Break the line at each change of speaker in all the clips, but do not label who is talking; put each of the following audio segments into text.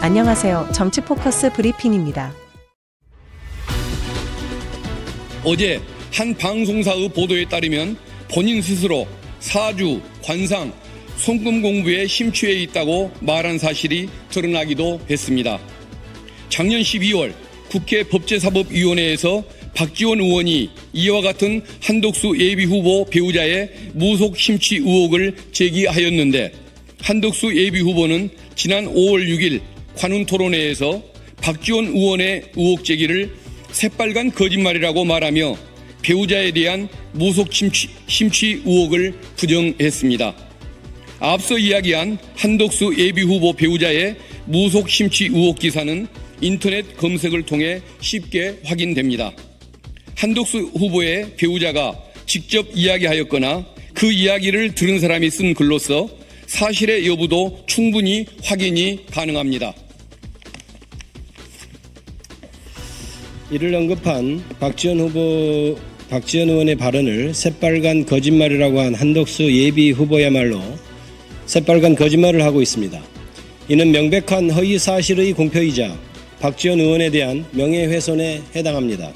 안녕하세요. 정치 포커스 브리핑입니다.
어제 한 방송사의 보도에 따르면 본인 스스로 사주, 관상, 송금 공부에 심취해 있다고 말한 사실이 드러나기도 했습니다. 작년 12월 국회 법제사법위원회에서 박지원 의원이 이와 같은 한덕수 예비후보 배우자의 무속 심취 의혹을 제기하였는데 한덕수 예비후보는 지난 5월 6일 관훈토론회에서 박지원 의원의 의혹 제기를 새빨간 거짓말이라고 말하며 배우자에 대한 무속 심취 의혹을 부정했습니다. 앞서 이야기한 한덕수 예비후보 배우자의 무속 심취 의혹 기사는 인터넷 검색을 통해 쉽게 확인됩니다. 한덕수 후보의 배우자가 직접 이야기하였거나 그 이야기를 들은 사람이 쓴 글로서 사실의 여부도 충분히 확인이 가능합니다.
이를 언급한 박지원 의원의 발언을 새빨간 거짓말이라고 한 한덕수 예비 후보야말로 새빨간 거짓말을 하고 있습니다. 이는 명백한 허위 사실의 공표이자 박지원 의원에 대한 명예훼손에 해당합니다.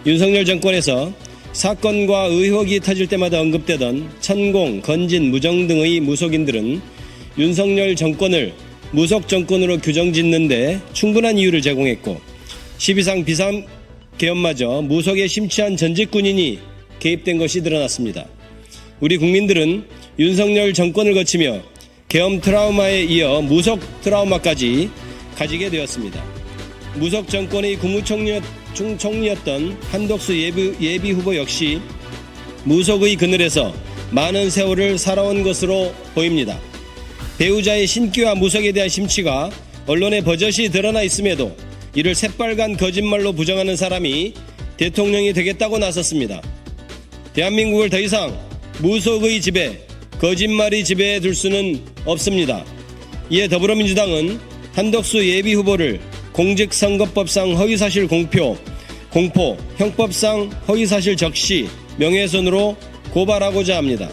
윤석열 정권에서 사건과 의혹이 터질 때마다 언급되던 천공, 건진, 무정 등의 무속인들은 윤석열 정권을 무속 정권으로 규정짓는 데 충분한 이유를 제공했고 12상 비상 계엄마저 무속에 심취한 전직 군인이 개입된 것이 드러났습니다. 우리 국민들은 윤석열 정권을 거치며 계엄 트라우마에 이어 무속 트라우마까지 가지게 되었습니다. 무속 정권의 국무총리였던 한덕수 예비 후보 역시 무속의 그늘에서 많은 세월을 살아온 것으로 보입니다. 배우자의 신기와 무속에 대한 심취가 언론에 버젓이 드러나 있음에도 이를 새빨간 거짓말로 부정하는 사람이 대통령이 되겠다고 나섰습니다. 대한민국을 더 이상 무속의 지배, 거짓말이 지배해 둘 수는 없습니다. 이에 더불어민주당은 한덕수 예비 후보를 공직선거법상 허위사실 공포, 형법상 허위사실 적시, 명예훼손으로 고발하고자 합니다.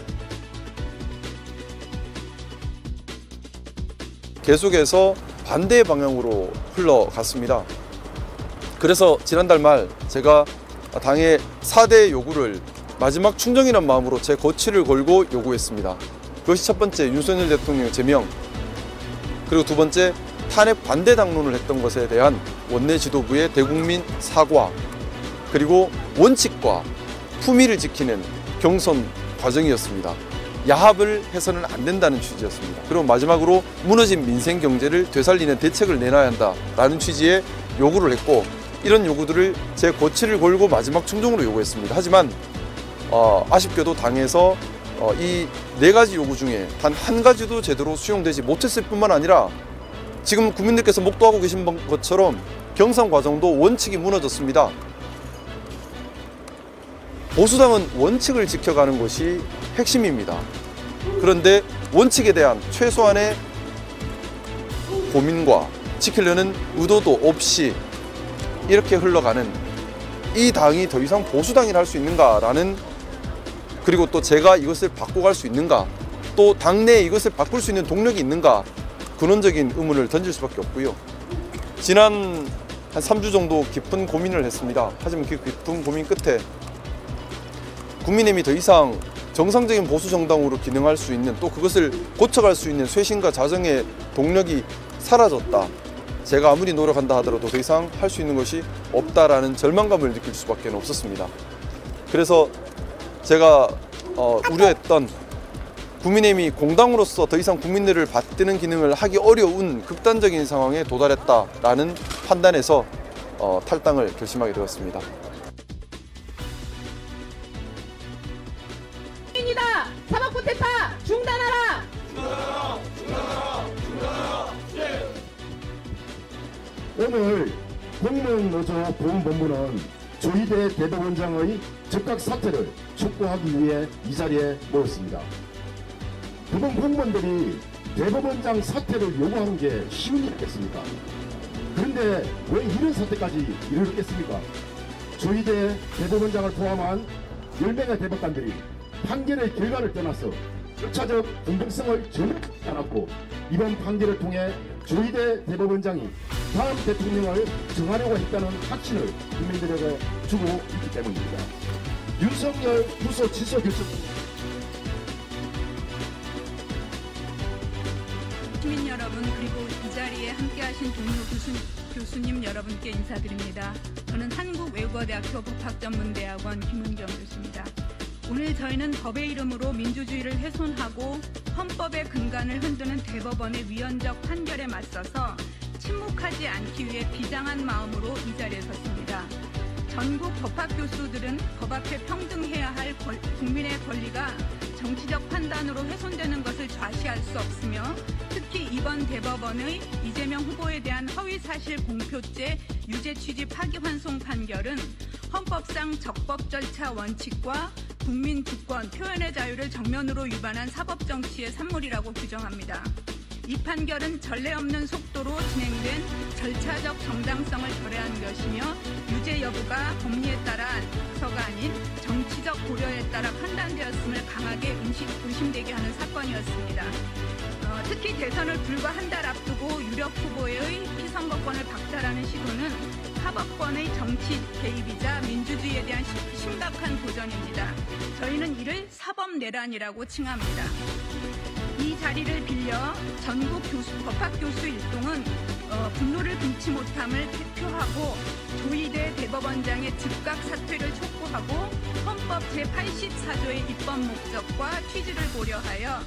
계속해서 반대의 방향으로 흘러갔습니다. 그래서 지난달 말 제가 당의 4대 요구를 마지막 충정이란 마음으로 제 거취를 걸고 요구했습니다. 그것이 첫 번째 윤석열 대통령 제명, 그리고 두 번째 탄핵 반대 당론을 했던 것에 대한 원내 지도부의 대국민 사과, 그리고 원칙과 품위를 지키는 경선 과정이었습니다. 야합을 해서는 안 된다는 취지였습니다. 그리고 마지막으로 무너진 민생 경제를 되살리는 대책을 내놔야 한다라는 취지의 요구를 했고, 이런 요구들을 제 고치를 걸고 마지막 충정으로 요구했습니다. 하지만 아쉽게도 당에서 이 4가지 요구 중에 단 한 가지도 제대로 수용되지 못했을 뿐만 아니라 지금 국민들께서 목도하고 계신 것처럼 경선 과정도 원칙이 무너졌습니다. 보수당은 원칙을 지켜가는 것이 핵심입니다. 그런데 원칙에 대한 최소한의 고민과 지키려는 의도도 없이 이렇게 흘러가는 이 당이 더 이상 보수당이라 할 수 있는가라는, 그리고 또 제가 이것을 바꿔갈 수 있는가, 또 당내에 이것을 바꿀 수 있는 동력이 있는가, 근원적인 의문을 던질 수밖에 없고요. 지난 한 3주 정도 깊은 고민을 했습니다. 하지만 그 깊은 고민 끝에 국민의힘이 더 이상 정상적인 보수 정당으로 기능할 수 있는, 또 그것을 고쳐갈 수 있는 쇄신과 자정의 동력이 사라졌다. 제가 아무리 노력한다 하더라도 더 이상 할 수 있는 것이 없다라는 절망감을 느낄 수밖에 없었습니다. 그래서 제가 우려했던 국민의힘이 공당으로서 더 이상 국민들을 받드는 기능을 하기 어려운 극단적인 상황에 도달했다라는 판단에서 탈당을 결심하게 되었습니다.
사법 쿠데타 중단하라!
오늘 공무원 노조 보훈본부는 조희대 대법원장의 즉각 사퇴를 촉구하기 위해 이 자리에 모였습니다. 그분 공무원들이 대법원장 사퇴를 요구하는 게 쉬운 일이겠습니까? 그런데 왜 이런 사태까지 이르렀겠습니까? 조희대 대법원장을 포함한 10명의 대법관들이 판결의 결과를 떠나서 절차적 공정성을 전혀 찾지 않았고 이번 판결을 통해 조희대 대법원장이 다음 대통령을 정하려고 했다는 확신을 국민들에게 주고 있기 때문입니다. 윤석열 구속 취소 결정
시민 여러분 그리고 이 자리에 함께하신 동료 교수님 여러분께 인사드립니다. 저는 한국외국어대학교 법학전문대학원 김은경 교수입니다. 오늘 저희는 법의 이름으로 민주주의를 훼손하고 헌법의 근간을 흔드는 대법원의 위헌적 판결에 맞서서 침묵하지 않기 위해 비장한 마음으로 이 자리에 섰습니다. 전국 법학 교수들은 법 앞에 평등해야 할 국민의 권리가 정치적 판단으로 훼손되는 것을 좌시할 수 없으며 특히 이번 대법원의 이재명 후보에 대한 허위사실 공표죄 유죄 취지 파기환송 판결은 헌법상 적법 절차 원칙과 국민 주권, 표현의 자유를 정면으로 위반한 사법정치의 산물이라고 규정합니다. 이 판결은 전례 없는 속도로 진행된 절차적 정당성을 결여한 것이며 유죄 여부가 법리에 따라서가 아닌 정치적 고려에 따라 판단되었음을 강하게 의심되게 하는 사건이었습니다. 특히 대선을 불과 한 달 앞두고 유력 후보의 피선거권을 박탈하는 시도는 사법권의 정치 개입이자 민주주의에 대한 심각한 도전입니다. 저희는 이를 사법내란이라고 칭합니다. 이 자리를 빌려 전국 법학교수 일동은 분노를 금치 못함을 표하고 조희대 대법원장의 즉각 사퇴를 촉구하고 헌법 제84조의 입법 목적과 취지를 고려하여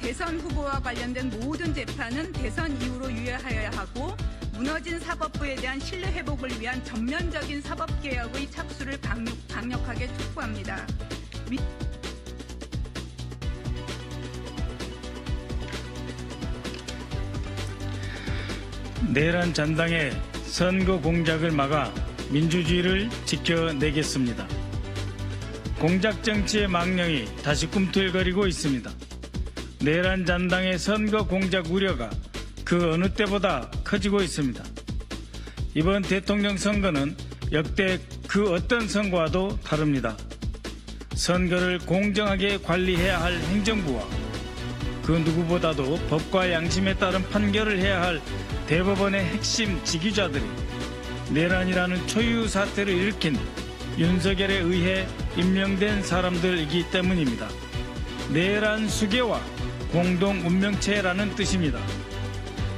대선 후보와 관련된 모든 재판은 대선 이후로 유예하여야 하고 무너진 사법부에 대한 신뢰 회복을 위한 전면적인 사법개혁의 착수를 강력하게 촉구합니다.
내란 잔당의 선거 공작을 막아 민주주의를 지켜내겠습니다. 공작 정치의 망령이 다시 꿈틀거리고 있습니다. 내란 잔당의 선거 공작 우려가 그 어느 때보다 커지고 있습니다. 이번 대통령 선거는 역대 그 어떤 선거와도 다릅니다. 선거를 공정하게 관리해야 할 행정부와 그 누구보다도 법과 양심에 따른 판결을 해야 할 대법원의 핵심 지휘자들이 내란이라는 초유 사태를 일으킨 윤석열에 의해 임명된 사람들이기 때문입니다. 내란 수괴와 공동 운명체라는 뜻입니다.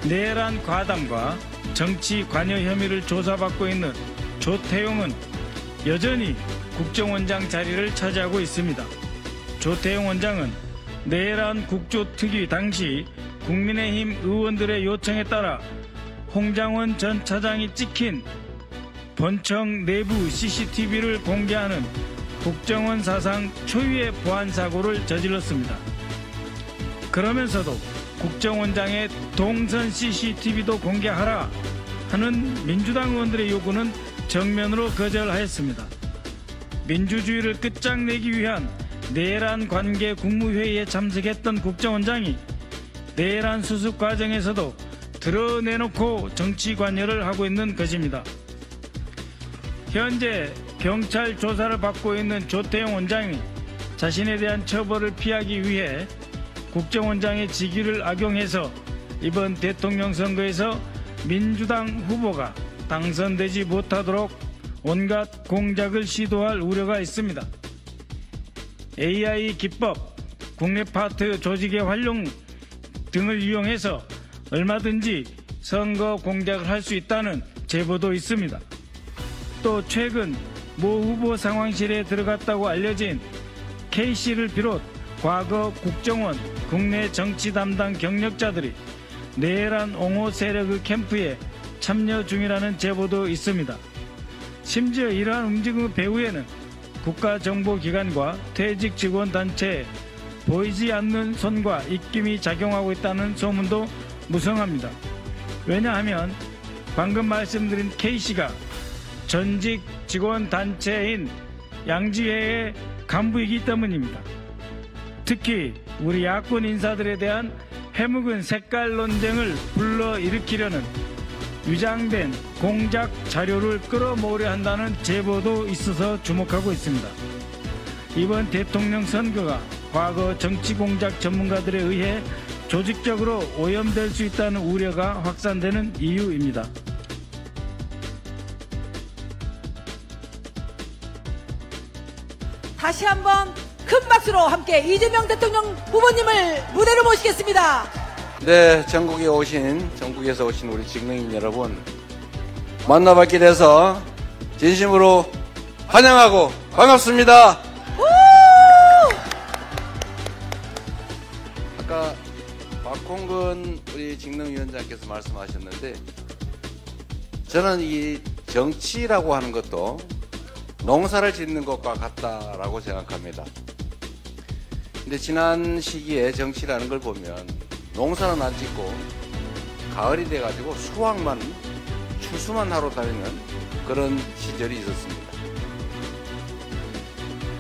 내란 과담과 정치 관여 혐의를 조사받고 있는 조태용은 여전히 국정원장 자리를 차지하고 있습니다. 조태용 원장은 내란 국조특위 당시 국민의힘 의원들의 요청에 따라 홍장원 전 차장이 찍힌 본청 내부 CCTV를 공개하는 국정원 사상 초유의 보안 사고를 저질렀습니다. 그러면서도 국정원장의 동선 CCTV도 공개하라 하는 민주당 의원들의 요구는 정면으로 거절하였습니다. 민주주의를 끝장내기 위한 내란 관계 국무회의에 참석했던 국정원장이 내란 수습 과정에서도 드러내놓고 정치 관여를 하고 있는 것입니다. 현재 경찰 조사를 받고 있는 조태용 원장이 자신에 대한 처벌을 피하기 위해 국정원장의 직위를 악용해서 이번 대통령 선거에서 민주당 후보가 당선되지 못하도록 온갖 공작을 시도할 우려가 있습니다. AI 기법, 국내 파트 조직의 활용 등을 이용해서 얼마든지 선거 공작을 할 수 있다는 제보도 있습니다. 또 최근 모 후보 상황실에 들어갔다고 알려진 K씨를 비롯 과거 국정원 국내 정치 담당 경력자들이 내란 옹호 세력의 캠프에 참여 중이라는 제보도 있습니다. 심지어 이러한 움직임의 배후에는 국가정보기관과 퇴직 직원단체에 보이지 않는 손과 입김이 작용하고 있다는 소문도 무성합니다. 왜냐하면 방금 말씀드린 K씨가 전직 직원단체인 양지회의 간부이기 때문입니다. 특히 우리 야권 인사들에 대한 해묵은 색깔 논쟁을 불러일으키려는 위장된 공작 자료를 끌어모으려 한다는 제보도 있어서 주목하고 있습니다. 이번 대통령 선거가 과거 정치공작 전문가들에 의해 조직적으로 오염될 수 있다는 우려가 확산되는 이유입니다.
다시 한번 큰 박수로 함께 이재명 대통령 후보님을 무대로 모시겠습니다.
네, 전국에서 오신 우리 직능인 여러분, 만나뵙게 돼서 진심으로 환영하고 반갑습니다. 아까 박홍근 우리 직능위원장께서 말씀하셨는데, 저는 이 정치라고 하는 것도 농사를 짓는 것과 같다라고 생각합니다. 근데 지난 시기에 정치라는 걸 보면 농사는 안 짓고 가을이 돼가지고 추수만 하러 다니는 그런 시절이 있었습니다.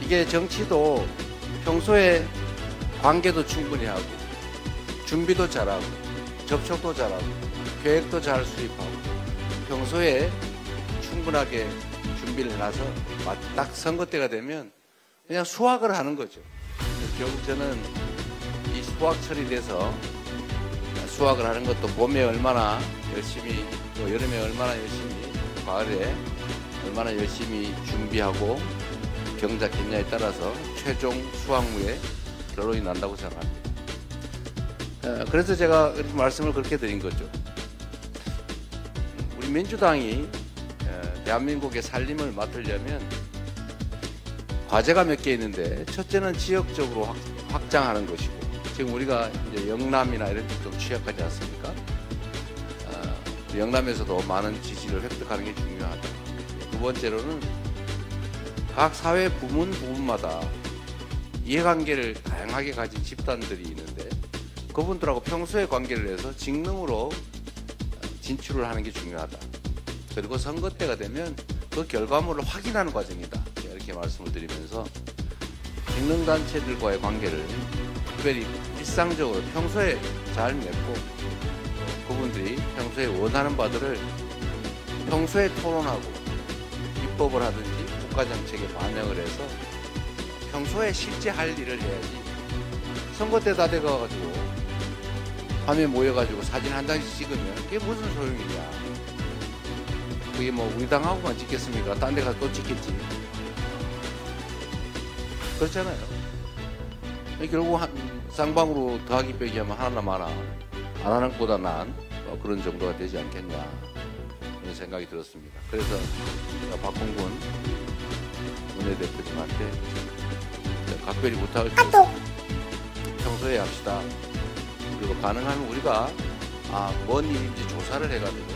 이게 정치도 평소에 관계도 충분히 하고 준비도 잘하고 접촉도 잘하고 계획도 잘 수립하고 평소에 충분하게 준비를 해놔서 딱 선거 때가 되면 그냥 수확을 하는 거죠. 결국 저는 이 수확철이 돼서 수확을 하는 것도 봄에 얼마나 열심히, 또 여름에 얼마나 열심히, 가을에 얼마나 열심히 준비하고 경작했냐에 따라서 최종 수확무에 결론이 난다고 생각합니다. 그래서 제가 이렇게 말씀을 그렇게 드린 거죠. 우리 민주당이 대한민국의 살림을 맡으려면 과제가 몇 개 있는데, 첫째는 지역적으로 확장하는 것이고, 지금 우리가 이제 영남이나 이런 데 좀 취약하지 않습니까? 영남에서도 많은 지지를 획득하는 게 중요하다. 두 번째로는 각 사회 부문마다 이해관계를 다양하게 가진 집단들이 있는데, 그분들하고 평소에 관계를 해서 직능으로 진출을 하는 게 중요하다. 그리고 선거 때가 되면 그 결과물을 확인하는 과정이다. 이렇게 말씀을 드리면서 직능단체들과의 관계를 특별히 일상적으로 평소에 잘 맺고, 그분들이 평소에 원하는 바들을 평소에 토론하고 입법을 하든지 국가정책에 반영을 해서 평소에 실제 할 일을 해야지, 선거 때 다 돼가지고 밤에 모여가지고 사진 한 장씩 찍으면 그게 무슨 소용이냐. 그게 뭐 우리 당하고만 찍겠습니까? 딴 데 가서 또 찍겠지. 그렇잖아요. 결국 쌍방으로 더하기 빼기 하면 하나 마나 안 하는 것보다 나은 그런 정도가 되지 않겠냐, 그런 생각이 들었습니다. 그래서 박홍근 원내대표님한테 각별히 부탁을 드려서 평소에 합시다. 그리고 가능하면 우리가 뭔 일인지 조사를 해가지고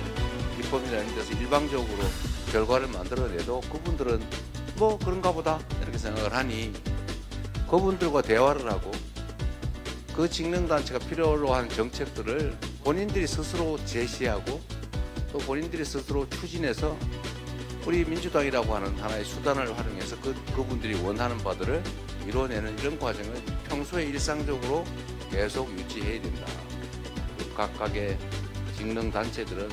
입법이나 이런 데서 일방적으로 결과를 만들어내도 그분들은 뭐 그런가 보다 이렇게 생각을 하니, 그분들과 대화를 하고 그 직능단체가 필요로 하는 정책들을 본인들이 스스로 제시하고 또 본인들이 스스로 추진해서 우리 민주당이라고 하는 하나의 수단을 활용해서 그분들이 원하는 바들을 이뤄내는 이런 과정을 평소에 일상적으로 계속 유지해야 된다. 각각의 직능단체들은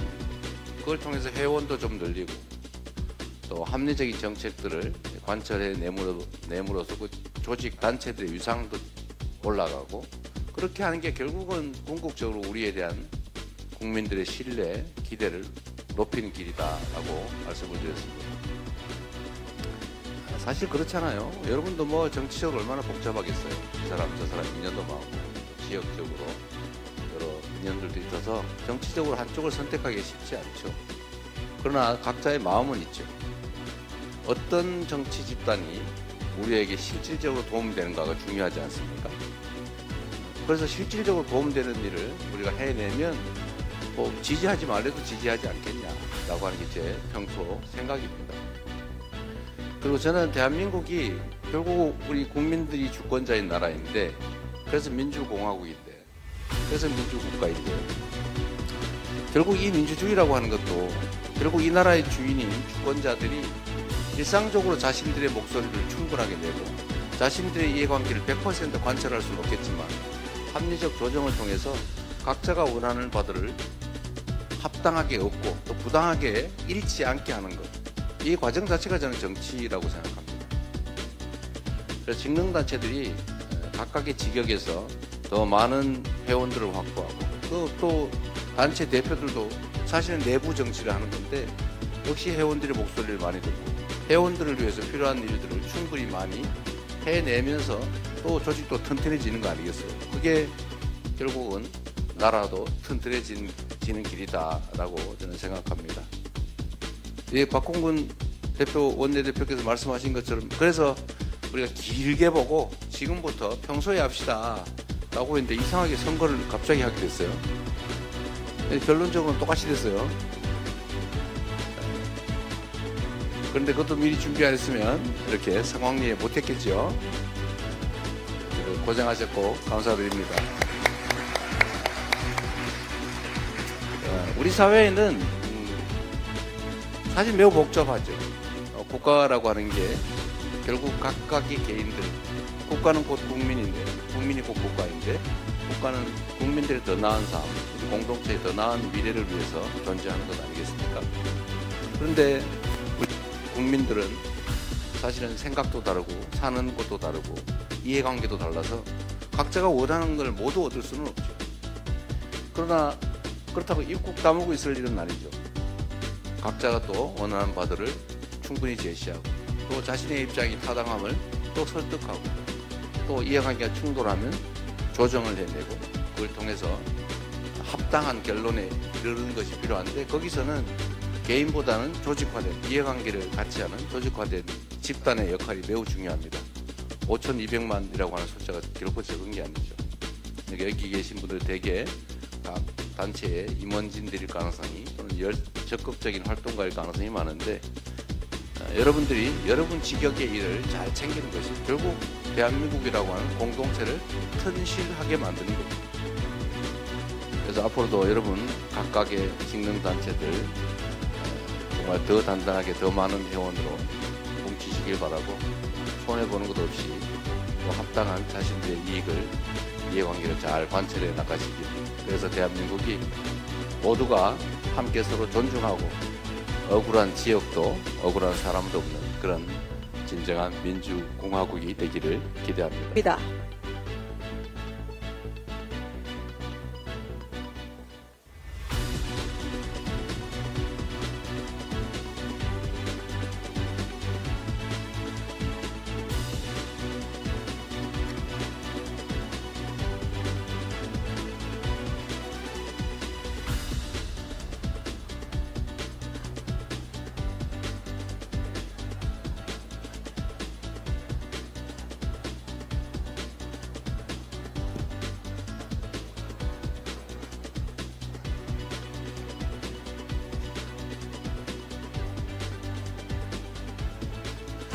그걸 통해서 회원도 좀 늘리고 또 합리적인 정책들을 관철해 내므로써 그 조직 단체들의 위상도 올라가고, 그렇게 하는 게 결국은 궁극적으로 우리에 대한 국민들의 신뢰, 기대를 높이는 길이다라고 말씀을 드렸습니다. 사실 그렇잖아요. 여러분도 뭐 정치적으로 얼마나 복잡하겠어요. 이 사람 저 사람 인연도 많고 지역적으로 여러 인연들도 있어서 정치적으로 한쪽을 선택하기 쉽지 않죠. 그러나 각자의 마음은 있죠. 어떤 정치 집단이 우리에게 실질적으로 도움되는가가 중요하지 않습니까? 그래서 실질적으로 도움되는 일을 우리가 해내면 뭐 지지하지 말래도 지지하지 않겠냐라고 하는 게 제 평소 생각입니다. 그리고 저는 대한민국이 결국 우리 국민들이 주권자인 나라인데, 그래서 민주공화국인데, 그래서 민주국가인데, 결국 이 민주주의라고 하는 것도 결국 이 나라의 주인인 주권자들이 일상적으로 자신들의 목소리를 충분하게 내고 자신들의 이해관계를 100% 관철할 수는 없겠지만 합리적 조정을 통해서 각자가 원하는 바들을 합당하게 얻고 또 부당하게 잃지 않게 하는 것, 이 과정 자체가 저는 정치라고 생각합니다. 그래서 직능단체들이 각각의 직역에서 더 많은 회원들을 확보하고 또 단체 대표들도 사실은 내부 정치를 하는 건데 역시 회원들의 목소리를 많이 듣고 회원들을 위해서 필요한 일들을 충분히 많이 해내면서 또 조직도 튼튼해지는 거 아니겠어요? 그게 결국은 나라도 튼튼해지는 길이다라고 저는 생각합니다. 예, 박홍근 원내대표께서 말씀하신 것처럼 그래서 우리가 길게 보고 지금부터 평소에 합시다 라고 했는데 이상하게 선거를 갑자기 하게 됐어요. 결론적으로는 똑같이 됐어요. 그런데 그것도 미리 준비 안 했으면 이렇게 상황리에 못했겠죠. 고생하셨고 감사드립니다. 우리 사회에는 사실 매우 복잡하죠. 국가라고 하는 게 결국 각각의 개인들, 국가는 곧 국민인데, 국민이 곧 국가인데, 국가는 국민들의 더 나은 삶, 공동체의 더 나은 미래를 위해서 존재하는 것 아니겠습니까? 그런데 우리 국민들은 사실은 생각도 다르고 사는 것도 다르고 이해관계도 달라서 각자가 원하는 걸 모두 얻을 수는 없죠. 그러나 그렇다고 입국 다물고 있을 일은 아니죠. 각자가 또 원하는 바들을 충분히 제시하고 또 자신의 입장이 타당함을 또 설득하고 또 이해관계가 충돌하면 조정을 해내고 그걸 통해서 합당한 결론에 이르는 것이 필요한데 거기서는 개인보다는 조직화된 이해관계를 같이 하는 조직화된 집단의 역할이 매우 중요합니다. 5,200만이라고 하는 숫자가 결코 적은 게 아니죠. 그러니까 여기 계신 분들 대개 각 단체의 임원진들일 가능성이 또는 적극적인 활동가일 가능성이 많은데 여러분들이 여러분 직역의 일을 잘 챙기는 것이 결국 대한민국이라고 하는 공동체를 튼실하게 만드는 겁니다. 그래서 앞으로도 여러분 각각의 직능단체들 정말 더 단단하게 더 많은 회원으로 뭉치시길 바라고 손해보는 것 없이 또 합당한 자신들의 이익을 이해관계를 잘 관철해 나가시길 그래서 대한민국이 모두가 함께 서로 존중하고 억울한 지역도 억울한 사람도 없는 그런 진정한 민주공화국이 되기를 기대합니다.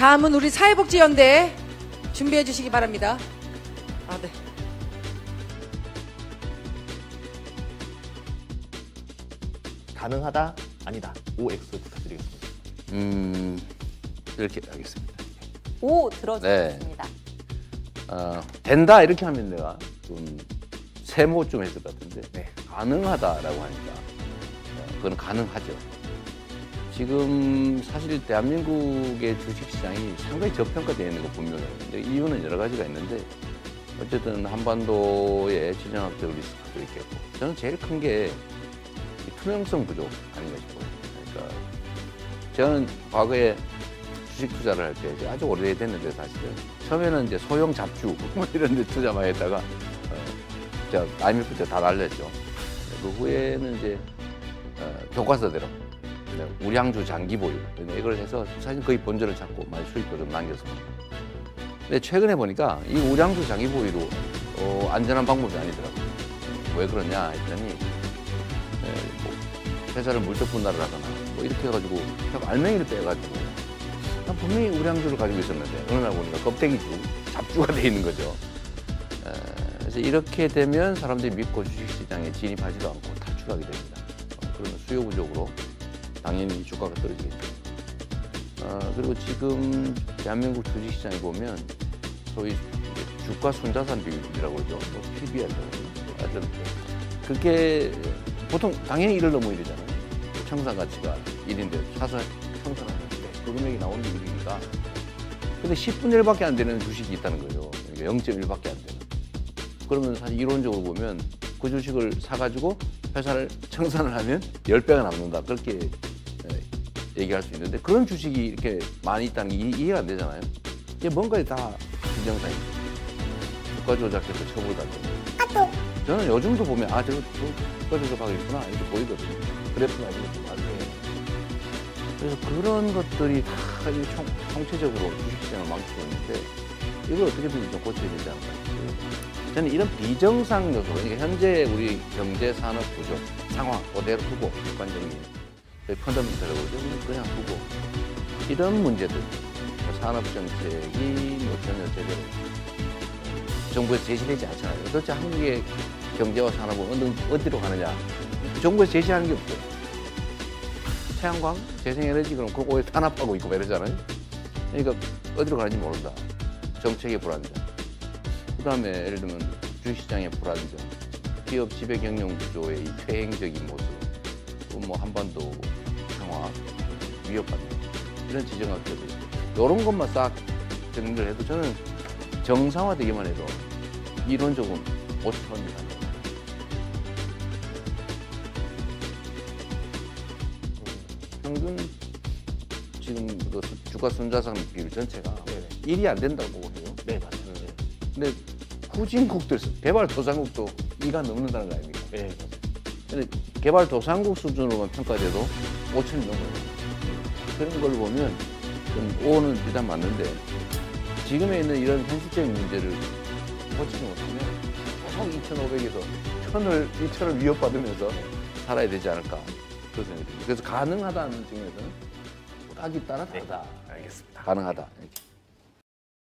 다음은 우리 사회복지연대 준비해 주시기 바랍니다. 네.
가능하다, 아니다. OX 부탁드리겠습니다.
이렇게 하겠습니다.
O 들어주겠습니다.
네. 된다 이렇게 하면 내가 좀 세모 좀 했을 것 같은데
네.
가능하다라고 하니까 그건 가능하죠. 지금 사실 대한민국의 주식시장이 상당히 저평가되어 있는 거 분명해요. 근데 이유는 여러 가지가 있는데 어쨌든 한반도의 지정학적 리스크도 있겠고 저는 제일 큰 게 투명성 부족 아닌가 싶어요. 그러니까 저는 과거에 주식 투자를 할 때 아주 오래됐는데 사실은 처음에는 이제 소형 잡주 뭐 이런 데 투자 많이 했다가 제가 IMF 때 다 날렸죠. 그 후에는 이제 교과서대로 우량주 장기 보유 이걸 해서 사실 거의 본전을 찾고 많이 수익도 좀 남겼습니다. 근데 최근에 보니까 이 우량주 장기 보유도 안전한 방법이 아니더라고요. 왜 그러냐 했더니 뭐 회사를 물적 분할을 하거나 뭐 이렇게 해가지고 알맹이를 빼가지고 난 분명히 우량주를 가지고 있었는데 어느 날 보니까 껍데기주 잡주가 돼 있는 거죠. 그래서 이렇게 되면 사람들이 믿고 주식시장에 진입하지도 않고 탈출하게 됩니다. 그러면 수요 부족으로 당연히 주가가 떨어지겠죠. 그리고 지금 대한민국 주식시장에 보면 소위 주가 순자산 비율이라고 그러죠. 뭐 PBR이라고 그러죠. 그게 보통 당연히 1을 넘어 1이잖아요. 청산 가치가 1인데 청산하는데 그 금액이 나오는 게 1이니까. 근데 10분의 1밖에 안 되는 주식이 있다는 거예요. 그러니까 0.1밖에 안 되는. 그러면 사실 이론적으로 보면 그 주식을 사가지고 회사를 청산을 하면 10배가 남는다. 그렇게 얘기할 수 있는데 그런 주식이 이렇게 많이 있다는 게 이해가 안 되잖아요. 이게 뭔가 다 비정상이죠. 주가 조작해서 처벌받는. 저는 요즘도 보면 저거 주가 조작하고 있구나 이렇게 보이거든요. 그래프가 이렇게 나중에. 그래서 그런 것들이 다 총체적으로 주식시장을 망치고 있는데 이걸 어떻게든 좀 고쳐야 되지 않을까 싶어요. 저는 이런 비정상 요소, 그러니까 현재 우리 경제 산업 구조 상황 그대로 두고 객관적인 펀더멘털을 그냥 두고 이런 문제들 산업 정책이 전혀 제대로 정부에서 제시되지 않잖아요. 도대체 한국의 경제와 산업은 어디로 가느냐? 정부에서 제시하는 게 없어요. 태양광, 재생에너지 그럼 그거에 탄압하고 있고 이러잖아요. 그러니까 어디로 가는지 모른다. 정책의 불안정. 그 다음에 예를 들면 주식시장의 불안정, 기업 지배 경영 구조의 이 퇴행적인 모습, 뭐 한반도 평화 위협받는 이런 지정학들이 이런 것만 싹 정리를 해도 저는 정상화되기만 해도 이론적으로 50%입니다. 평균 지금 그 주가 순자산 비율 전체가 1이 안 된다고 보고 해요.
네, 맞습니다.
근데 후진국들, 개발도상국도 2가 넘는다는 거 아닙니까?
네, 맞습니다.
근데 개발도상국 수준으로만 평가돼도 5천이 넘어요. 그런 걸 보면 5는 일단 맞는데 지금에 있는 이런 현실적인 문제를 고치지 못하면 계속 2,500에서 1,000을 위협받으면서 살아야 되지 않을까 그런 생각이 듭니다. 그래서 가능하다는 측면에서는 딱이 따라 다르다.
네, 알겠습니다.
가능하다. 이렇게.